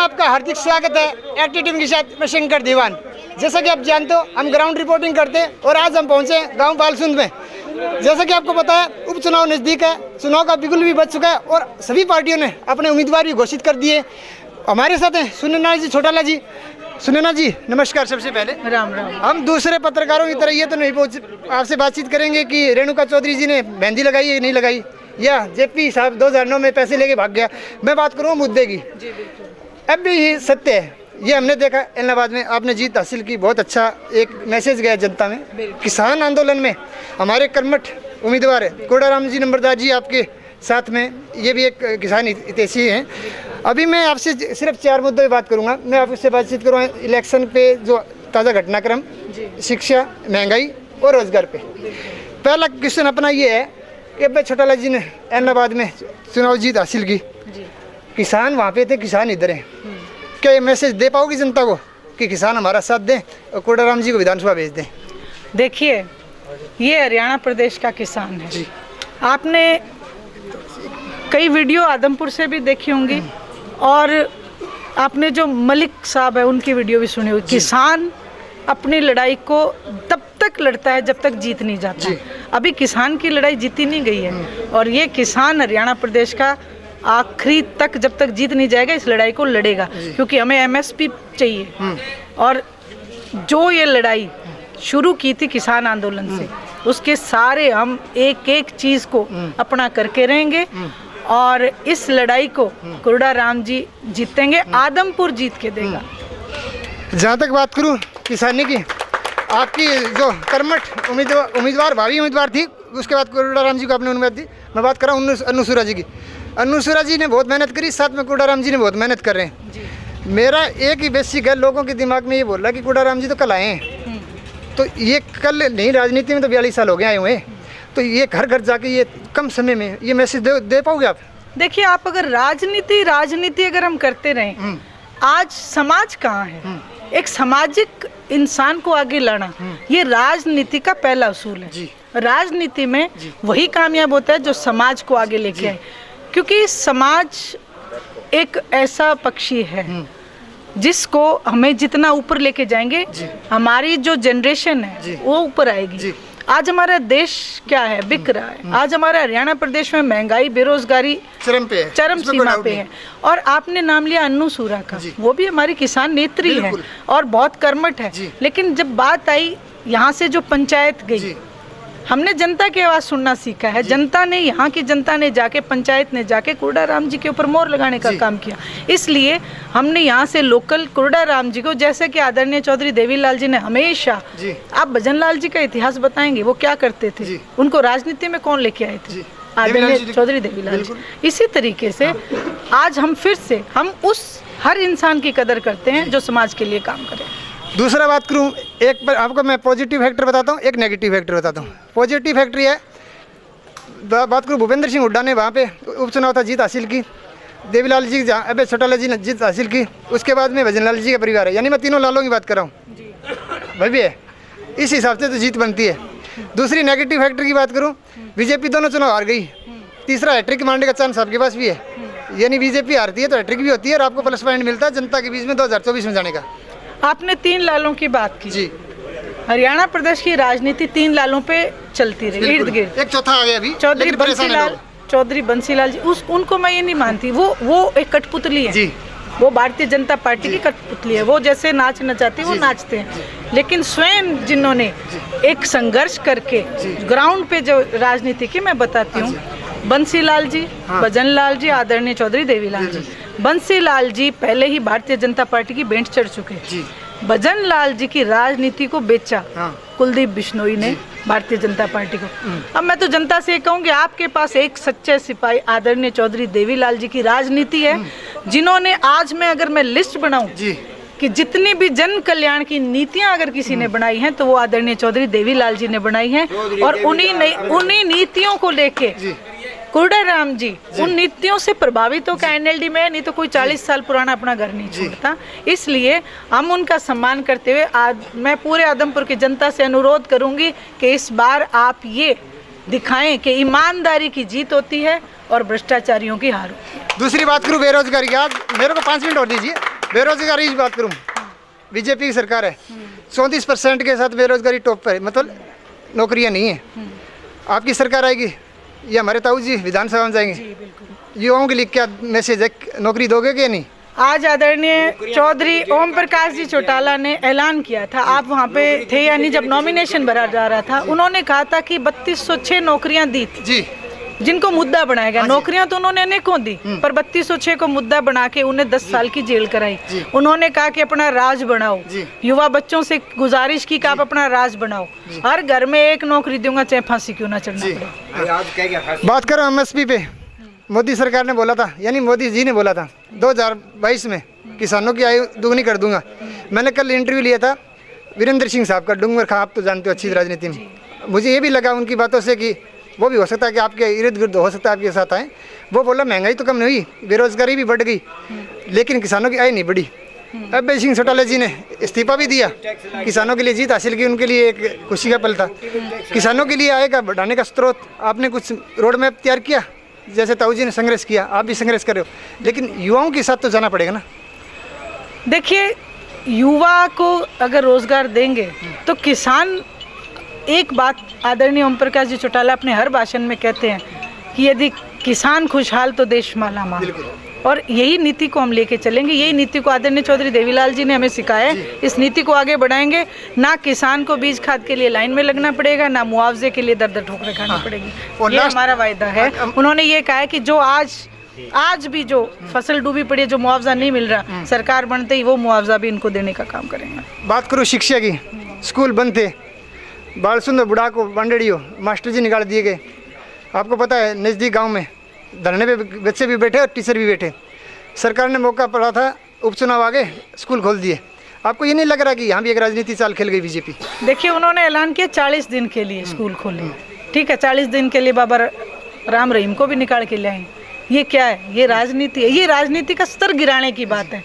आपका हार्दिक स्वागत है एक्टिव टीम के साथ। मैं शंकर दीवान। जैसा कि आप जानते हो हम ग्राउंड रिपोर्टिंग करते हैं और आज हम पहुंचे गांव बालसुंद में। जैसा कि आपको पता है उपचुनाव नज़दीक है, चुनाव का बिगुल भी बच चुका है और सभी पार्टियों ने अपने उम्मीदवार भी घोषित कर दिए। हमारे साथ हैं सुनैना जी, छोटाला जी। सुनैना जी नमस्कार। सबसे पहले राम राम। हम दूसरे पत्रकारों की तरह ये तो नहीं आपसे बातचीत करेंगे कि रेणुका चौधरी जी ने मेहंदी लगाई है नहीं लगाई, या जेपी साहब 2009 में पैसे लेके भाग गया। मैं बात करूँ मुद्दे की। अब भी ये सत्य है, ये हमने देखा इलाहाबाद में आपने जीत हासिल की, बहुत अच्छा एक मैसेज गया जनता में। किसान आंदोलन में हमारे कर्मठ उम्मीदवार है कोडाराम जी नंबरदार जी आपके साथ में, ये भी एक किसान हितैषी हैं। अभी मैं आपसे सिर्फ 4 मुद्दों पर बात करूंगा। मैं आपसे बातचीत करूँगा इलेक्शन पे, जो ताज़ा घटनाक्रम, शिक्षा, महंगाई और रोजगार पे। पहला क्वेश्चन अपना ये है कि भाई छोटाला जी ने इलाहाबाद में चुनाव जीत हासिल की, किसान वहाँ पे थे, किसान इधर हैं। क्या ये मैसेज दे पाओगी जनता को कि किसान हमारा साथ दें और कोडाराम जी को विधानसभा भेज दें? देखिए, ये हरियाणा प्रदेश का किसान है जी। आपने कई वीडियो आदमपुर से भी देखी होंगी और आपने जो मलिक साहब है उनकी वीडियो भी सुनी होगी। किसान अपनी लड़ाई को तब तक लड़ता है जब तक जीत नहीं जाता। अभी किसान की लड़ाई जीती नहीं गई है और ये किसान हरियाणा प्रदेश का आखिरी तक जब तक जीत नहीं जाएगा इस लड़ाई को लड़ेगा, क्योंकि हमें एमएसपी चाहिए। और जो ये लड़ाई शुरू की थी किसान आंदोलन से, उसके सारे हम एक एक चीज़ को अपना करके रहेंगे और इस लड़ाई को कोडाराम जी जीतेंगे। आदमपुर जीत के देगा। जहाँ तक बात करूँ किसानी की, आपकी जो कर्मठ उम्मीदवार भावी उम्मीदवार थी, उसके बाद कोडाराम जी को आपने उम्मीद दी। मैं बात कर रहा हूँ अनुसूरा जी की। अनुसूरा जी ने बहुत मेहनत करी, साथ में कोडाराम जी ने बहुत मेहनत कर रहे हैं। मेरा एक ही बेसिक है, लोगों के दिमाग में ये बोल रहा है कि कोडाराम जी तो कल आए हैं, तो ये कल नहीं, राजनीति में तो 42 साल हो गए आए हुए, तो ये घर घर जाके ये कम समय में ये मैसेज दे पाओगे आप? देखिए, आप अगर राजनीति अगर हम करते रहें, आज समाज कहाँ है? एक सामाजिक इंसान को आगे लाना, ये राजनीति का पहला उसूल है। राजनीति में वही कामयाब होता है जो समाज को आगे लेके आए, क्योंकि समाज एक ऐसा पक्षी है जिसको हमें जितना ऊपर लेके जाएंगे हमारी जो जनरेशन है वो ऊपर आएगी। आज हमारा देश क्या है, बिक रहा है। आज हमारा हरियाणा प्रदेश में महंगाई, बेरोजगारी चरम सीमा पे है। और आपने नाम लिया अनुसूरा का, वो भी हमारी किसान नेत्री है और बहुत कर्मठ है। लेकिन जब बात आई यहाँ से जो पंचायत गई, हमने जनता की आवाज़ सुनना सीखा है। जनता ने, यहाँ की जनता ने जाके, पंचायत ने जाके कोडाराम जी के ऊपर मोहर लगाने का काम किया। इसलिए हमने यहाँ से लोकल कोडाराम जी को, जैसे कि आदरणीय चौधरी देवीलाल जी ने हमेशा, आप भजन लाल जी का इतिहास बताएंगे वो क्या करते थे, उनको राजनीति में कौन लेके आए थे? आदरणीय चौधरी देवीलाल जी। इसी तरीके से आज हम फिर से उस हर इंसान की कदर करते हैं जो समाज के लिए काम करे। दूसरा बात करूँ, एक पर आपको मैं पॉजिटिव फैक्टर बताता हूँ, एक नेगेटिव फैक्टर बताता हूँ। पॉजिटिव फैक्टर है, बात करूँ भूपेंद्र सिंह हुड्डा ने वहाँ पे उपचुनाव था, जीत हासिल की। देवीलाल जी अबे छोटाला जी ने जीत हासिल की। उसके बाद में भजन लाल जी का परिवार है, यानी मैं तीनों लालों की बात कर रहा हूँ भाई है। इस हिसाब से तो जीत बनती है। दूसरी नेगेटिव फैक्टर की बात करूँ, बीजेपी दोनों चुनाव हार गई। तीसरा हैट्रिक मारने का चांस आपके पास भी है, यानी बीजेपी हारती है तो हैट्रिक भी होती है और आपको प्लस पॉइंट मिलता है जनता के बीच में 2024 में जाने का। आपने 3 लालों की बात की जी। हरियाणा प्रदेश की राजनीति 3 लालों पे चलती रही, इर्द गिर्द। एक चौथा आ गया अभी, चौधरी बंसीलाल जी, उनको मैं ये नहीं मानती। वो एक कठपुतली है जी। वो भारतीय जनता पार्टी की कठपुतली है। वो जैसे नाच नचाती है वो नाचते हैं, लेकिन स्वयं जिन्होंने एक संघर्ष करके ग्राउंड पे जो राजनीति की, मैं बताती हूँ, बंसीलाल जी, भजन लाल जी, आदरणीय चौधरी देवीलाल जी। बंसीलाल जी पहले ही भारतीय जनता पार्टी की बेंच चढ़ चुके हैं। भजन लाल जी की राजनीति को बेचा कुलदीप बिश्नोई ने भारतीय जनता पार्टी को। अब मैं तो जनता से कहूँगी, आपके पास एक सच्चे सिपाही आदरणीय चौधरी देवीलाल जी की राजनीति है, जिन्होंने, आज मैं अगर मैं लिस्ट बनाऊं कि जितनी भी जन कल्याण की नीतियां अगर किसी ने बनाई हैं तो वो आदरणीय चौधरी देवीलाल जी ने बनाई हैं। और उन्हीं नीतियों को लेके कोडाराम जी उन नीतियों से प्रभावित होकर एनएलडी में, नहीं तो कोई 40 साल पुराना अपना घर नहीं छोड़ता। इसलिए हम उनका सम्मान करते हुए मैं पूरे आदमपुर की जनता से अनुरोध करूंगी कि इस बार आप ये दिखाएं कि ईमानदारी की जीत होती है और भ्रष्टाचारियों की हार होती है। दूसरी बात करूं बेरोजगारी की, आज मेरे को 5 मिनट और दीजिए। बेरोजगारी की बात करूँ, बीजेपी की सरकार है, 34% के साथ बेरोजगारी टॉप पर है, मतलब नौकरियां नहीं है। आपकी सरकार आएगी, ये हमारे ताऊ जी विधानसभा में जाएंगे, युवाओं के लिए क्या मैसेज है, नौकरी दोगे कि नहीं? आज आदरणीय चौधरी ओम प्रकाश जी चौटाला ने ऐलान किया था, आप वहाँ पे थे यानी जब नॉमिनेशन भरा जा रहा था, उन्होंने कहा था कि 3206 नौकरियां दी थी जी, जिनको मुद्दा बनाया गया। नौकरियां तो उन्होंने अनेकों दी, पर 3206 को मुद्दा बना के उन्हें 10 साल की जेल कराई। उन्होंने कहा कि अपना राज बनाओ, युवा बच्चों से गुजारिश की कि आप अपना राज बनाओ, हर घर में एक नौकरी दूंगा चाहे फांसी क्यों ना चढ़ना पड़े। बात करो एमएसपी पे, मोदी सरकार ने बोला था, यानी मोदी जी ने बोला था 2022 में किसानों की आयु दुगनी कर दूंगा। मैंने कल इंटरव्यू लिया था वीरेंद्र सिंह साहब का, डूंगर खां, आप तो जानते हो अच्छी राजनीति में। मुझे ये भी लगा उनकी बातों से कि वो भी हो सकता है कि आपके इर्द गिर्द हो सकता है आपके साथ आए। वो बोला महंगाई तो कम नहीं हुई, बेरोजगारी भी बढ़ गई, लेकिन किसानों की आय नहीं बढ़ी। अभय सिंह चौटाला जी ने इस्तीफा भी दिया, किसानों के लिए जीत हासिल की, उनके लिए एक खुशी का पल था। किसानों के लिए आय का बढ़ाने का स्रोत आपने कुछ रोड मैप तैयार किया, जैसे ताऊ जी ने संघर्ष किया, आप भी संघर्ष कर रहे हो, लेकिन युवाओं के साथ तो जाना पड़ेगा ना। देखिए, युवा को अगर रोजगार देंगे तो किसान, एक बात आदरणीय ओम प्रकाश जी चौटाला अपने हर भाषण में कहते हैं कि यदि किसान खुशहाल तो देश माला माल, और यही नीति को हम लेके चलेंगे। यही नीति को आदरणीय चौधरी देवीलाल जी ने हमें सिखाया है, इस नीति को आगे बढ़ाएंगे। ना किसान को बीज खाद के लिए लाइन में लगना पड़ेगा, ना मुआवजे के लिए दर दर ठोकरें खानी पड़ेगी। ये हमारा वायदा है। उन्होंने ये कहा है कि जो आज भी जो फसल डूबी पड़ी है, जो मुआवजा नहीं मिल रहा, सरकार बनते ही वो मुआवजा भी इनको देने का काम करेंगे। बात करूँ शिक्षा की, स्कूल बंद थे, बाल सुंदर बुढ़ा को बांडड़ियो मास्टर जी निकाल दिए गए। आपको पता है नज़दीक गांव में धरने पे बच्चे भी बैठे और टीचर भी बैठे। सरकार ने मौका पड़ा था, उपचुनाव आ गए, स्कूल खोल दिए। आपको ये नहीं लग रहा कि यहाँ भी एक राजनीति चाल खेल गई बीजेपी? देखिए, उन्होंने ऐलान किया 40 दिन के लिए स्कूल खोले, ठीक है, 40 दिन के लिए बाबा राम रहीम को भी निकाल के ले आए। ये क्या है? ये राजनीति है। ये राजनीति का स्तर गिराने की बात है।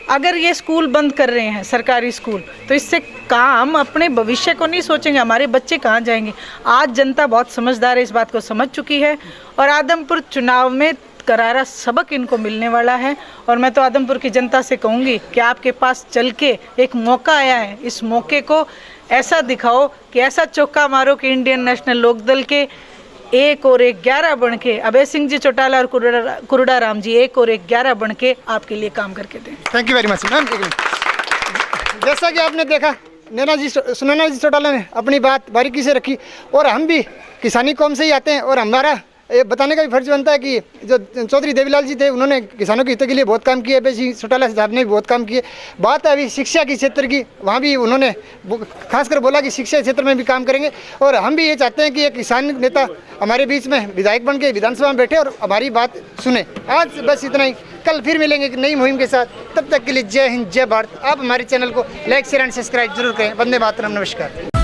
अगर ये स्कूल बंद कर रहे हैं, सरकारी स्कूल, तो इससे काम अपने भविष्य को नहीं सोचेंगे, हमारे बच्चे कहाँ जाएंगे। आज जनता बहुत समझदार है, इस बात को समझ चुकी है, और आदमपुर चुनाव में करारा सबक इनको मिलने वाला है। और मैं तो आदमपुर की जनता से कहूँगी कि आपके पास चल के एक मौका आया है, इस मौके को ऐसा दिखाओ कि ऐसा चौका मारो कि इंडियन नेशनल लोकदल के 1 और 1 11 बन के, अभय सिंह जी चौटाला और कुरुड़ा राम जी 1 और 1 11 बन के आपके लिए काम करके दें। Thank you very much ma'am. जैसा कि आपने देखा, नैना जी चौटाला ने अपनी बात बारीकी से रखी, और हम भी किसानी कौम से ही आते हैं, और हमारा ये बताने का भी फर्ज बनता है कि जो चौधरी देवीलाल जी थे, उन्होंने किसानों के हितों के लिए बहुत काम किए, अभय सिंह चौटाला साहब ने भी बहुत काम किए। बात है अभी शिक्षा के क्षेत्र की, वहाँ भी उन्होंने खासकर बोला कि शिक्षा क्षेत्र में भी काम करेंगे, और हम भी ये चाहते हैं कि एक किसान नेता हमारे बीच में विधायक बन के विधानसभा में बैठे और हमारी बात सुने। आज बस इतना ही, कल फिर मिलेंगे एक नई मुहिम के साथ। तब तक के लिए जय हिंद, जय भारत। आप हमारे चैनल को लाइक, शेयर एंड सब्सक्राइब जरूर करें। वंदे मातरम, नमस्कार।